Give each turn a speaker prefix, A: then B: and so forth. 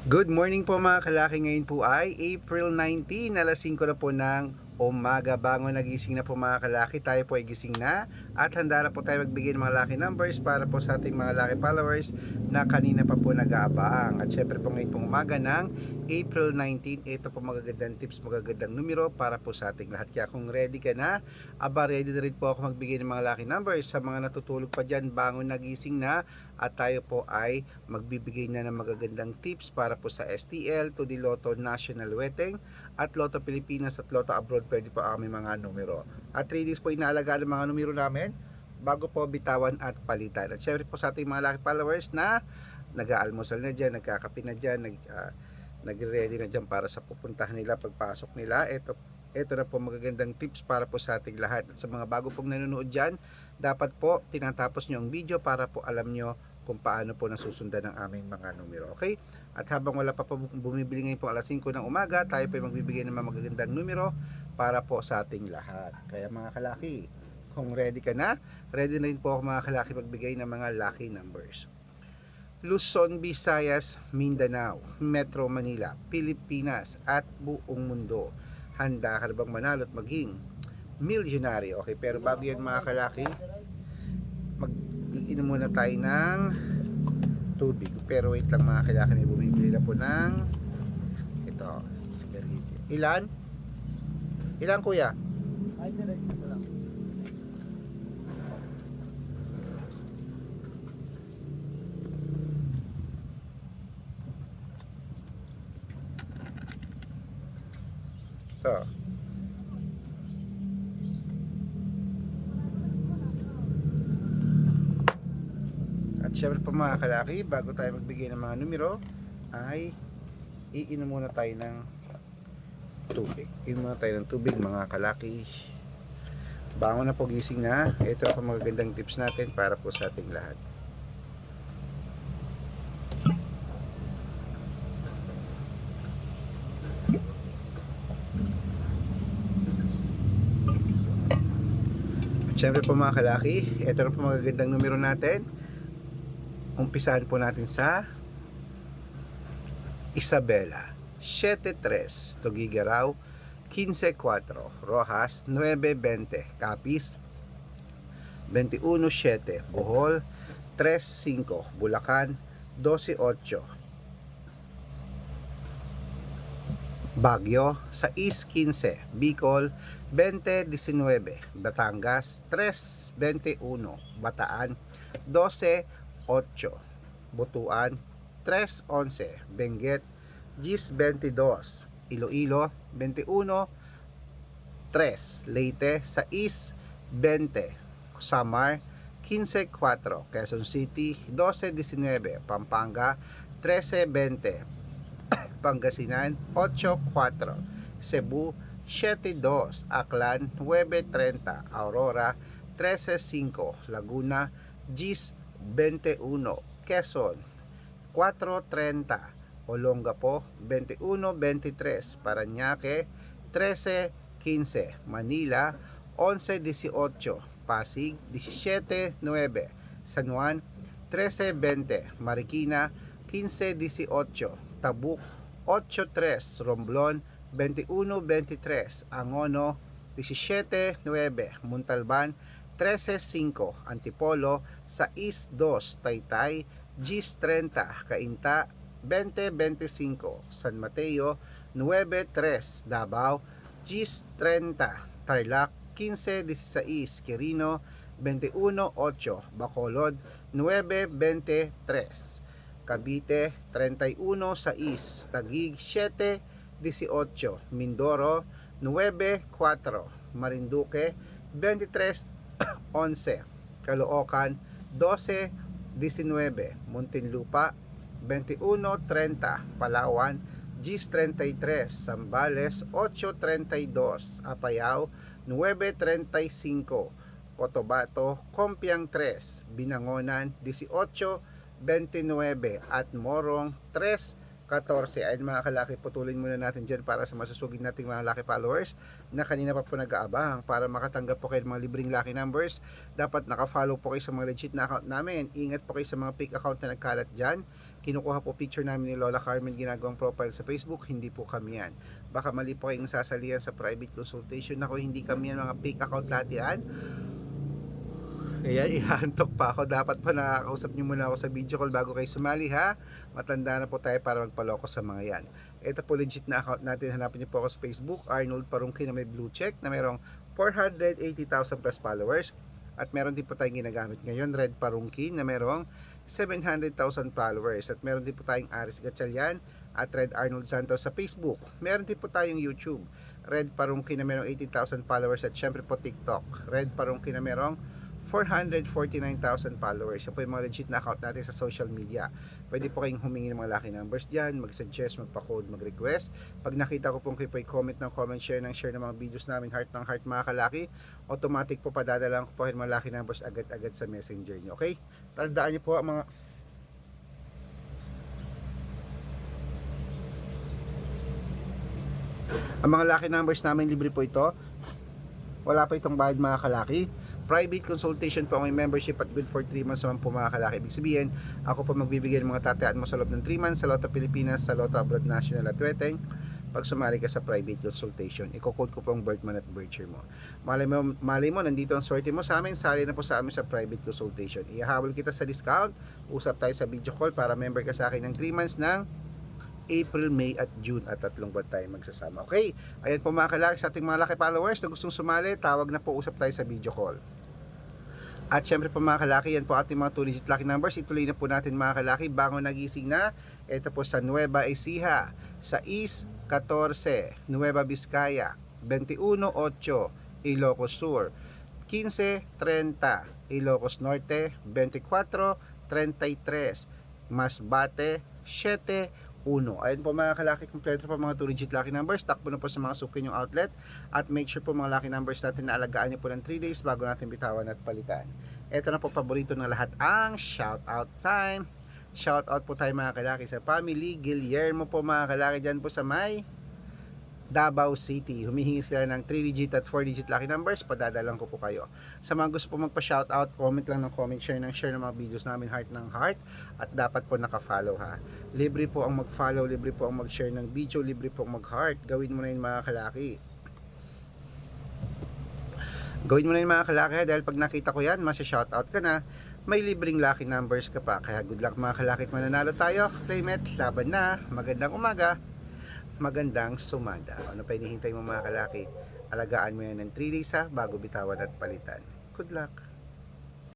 A: Good morning po mga kalaki. Ngayon po ay April 19, alas 5 na po ng umaga. Bangon nagising na po mga kalaki. Tayo po ay gising na at handa na po tayo magbigay ng mga lucky numbers para po sa ating mga lucky followers na kanina pa po nag-aabang. At syempre po ngayon pong umaga ng April 19, ito po magagandang tips, magagandang numero para po sa ating lahat. Kaya kung ready ka na, ready na rin po ako magbigay ng mga lucky numbers. Sa mga natutulog pa dyan, bangon nagising na at tayo po ay magbibigay na ng magagandang tips para po sa STL, to the Lotto National Weteng at Lotto Pilipinas at Lotto Abroad. Pwede po ang aming mga numero. At 3 days po inaalagaan ang mga numero namin bago po bitawan at palitan. At syempre po sa ating mga lucky followers na nag-aalmusal na dyan, nagkakape na dyan, nag-ready na dyan para sa pupuntahan nila, pagpasok nila. Ito na po magagandang tips para po sa ating lahat. At sa mga bago pong nanonood dyan, dapat po tinatapos nyo ang video para po alam nyo kung paano po nasusundan ang aming mga numero. Okay? At habang wala pa po bumibili ngayon po alas 5 ng umaga, tayo po ay magbibigay ng mga magagandang numero para po sa ating lahat. Kaya mga kalaki, kung ready ka na, ready na rin po ako mga kalaki magbigay ng mga lucky numbers. Luzon, Visayas, Mindanao, Metro Manila, Pilipinas at buong mundo. Handa ka na bang manalo at maging milyonaryo? Okay, pero bago yan mga kalaki, mag-iinom muna tayo ng tubig. Pero wait lang mga kalaki, may bumibili na po ng ito, sigarilyo. Ilan? Ilan kuya?
B: Ay, diretso ko lang.
A: Ito. At syempre po mga kalaki, bago tayo magbigay ng mga numero, ay iinom muna tayo ng tubig. Iinom muna tayo ng tubig mga kalaki. Bangon na po, gising na. Ito po magagandang tips natin para po sa ating lahat. At syempre po mga kalaki, ito na po magagandang numero natin. Umpisahan po natin sa Isabela 7-3, Tugigaraw 15-4, Rojas 9-20, Capiz 21-7, Bohol 3-5, Bulacan 12-8, Baguio 6-15, Bicol 20-19, Batangas 3-21, Bataan 12-8, Butuan 3-11, Benguet 10-22, Iloilo 21-3, Leyte 6-20, Samar 15-4, Quezon City 12-19, Pampanga 13-20, Pangasinan 8-4, Cebu 7-2, Aklan 9-30, Aurora 13-5, Laguna 10-21, Quezon 4-30, Olongapo 21-23, Parañaque 13-15, Manila 11-18, Pasig 17-9, San Juan 13-20, Marikina 15-18, Tabuk 8-3, Romblon 21-23, Angono 17-9, Montalban 13-5, Antipolo 6-2, Taytay 10-30, Cainta 20-25, San Mateo 9-3, Davao 10-30, Tarlac 15-16, Quirino 21-8, Bacolod 9-23, Cavite 31-6, Taguig 7-18, Mindoro 9-4, Marinduque 23-11, Caloocan 12-19, Muntinlupa 21-30, Palawan 10-33, Zambales 8-32, Apayao 9-35, Cotabato Compiang 3, Binangonan 18-29 at Morong 3-14. Ayun mga kalaki, putulin muna natin dyan para sa masusugid nating mga lucky followers na kanina pa po nag-aabang. Para makatanggap po kayo ng mga libreng lucky numbers, dapat nakafollow po kayo sa mga legit na account namin. Ingat po kayo sa mga fake account na nagkalat dyan. kinukuha po picture namin ni Lola Carmen ginagawang profile sa Facebook, hindi po kami yan. Baka mali po kayong nasasalihan sa private consultation. Ako, hindi kami yan, mga fake account lahat yan. Ayan, ihantok pa ako. Dapat pa nakakausap nyo muna ako sa video call bago kayo sumali, ha. Matanda na po tayo para magpaloko sa mga yan. Ito po legit na account natin. Hanapin nyo po ako sa Facebook, Arnold Parungki, na may blue check, na mayroong 480,000 plus followers. At meron din po tayong ginagamit ngayon, Red Parungki, na mayroong 700,000 followers. At meron din po tayong Aris Gatchalian at Red Arnold Santos sa Facebook. Meron din po tayong YouTube, Red Parungki, na mayroong 18,000 followers. At syempre po TikTok, Red Parungki, na mayroong 449,000 followers. Yan po yung mga legit na account natin sa social media. Pwede po kayong humingi ng mga lucky numbers dyan, mag-suggest, magpa-code, mag-request. Pag nakita ko pong kayo po comment ng comment, share ng mga videos namin, heart ng heart mga kalaki, automatic po padadalang ko po yung mga lucky numbers agad-agad sa messenger nyo. Okay? Tandaan nyo po ang mga lucky numbers namin, libre po ito. Wala pa itong bayad mga kalaki. Private consultation po ang may membership at good for 3 months naman po mga kalaki. Ibig sabihin, ako po magbibigay ng mga tatayaan mo sa loob ng 3 months sa Lotto Pilipinas, sa Lotto Abroad National at Weteng. Pag sumali ka sa private consultation, i-code ko po ang birth month at birth year mo. Malay mo, nandito ang swerte mo sa amin, sali na po sa amin sa private consultation. Ihahabol kita sa discount, usap tayo sa video call para member ka sa akin ng 3 months ng April, May at June at 3 buwan tayo magsasama. Okay, ayan po mga kalaki sa ating mga laki followers na gustong sumali, tawag na po, usap tayo sa video call. At syempre po mga kalaki, yan po ating mga 2-digit lucky numbers. Ituloy na po natin mga kalaki bago nagising na. Ito po sa Nueva Ecija, sa East 14, Nueva Vizcaya, 21-8, Ilocos Sur, 15-30, Ilocos Norte, 24-33, Masbate, 7-1. Ayun po mga kalaki, kompleto po mga 2-digit lucky numbers. Takbo na po sa mga suki yung outlet. At make sure po mga lucky numbers natin na alagaan nyo po ng 3 days bago natin bitawan at palitan. Ito na po paborito ng lahat, ang shout out time. Shout out po tayo mga kalaki sa family Guillermo po mga kalaki dyan po sa may Davao City. Humihingi sila ng 3-digit at 4-digit lucky numbers. Padadalang ko po kayo. Sa mga gusto po magpa-shoutout, comment lang ng comment, share ng mga videos namin, heart ng heart. At dapat po naka-follow ha. Libre po ang mag-follow, libre po ang mag-share ng video, libre po ang mag-heart. Gawin mo na yun mga kalaki. Gawin mo na yun mga kalaki ha, dahil pag nakita ko yan, masya-shoutout ka na. May libreng lucky numbers ka pa. Kaya good luck mga kalaki, mananalo tayo. Playmate, laban na. Magandang umaga. Magandang sumada. Ano pa hinihintay mo mga kalaki? Alagaan mo yan ng 3 days ha, bago bitawan at palitan. Good luck!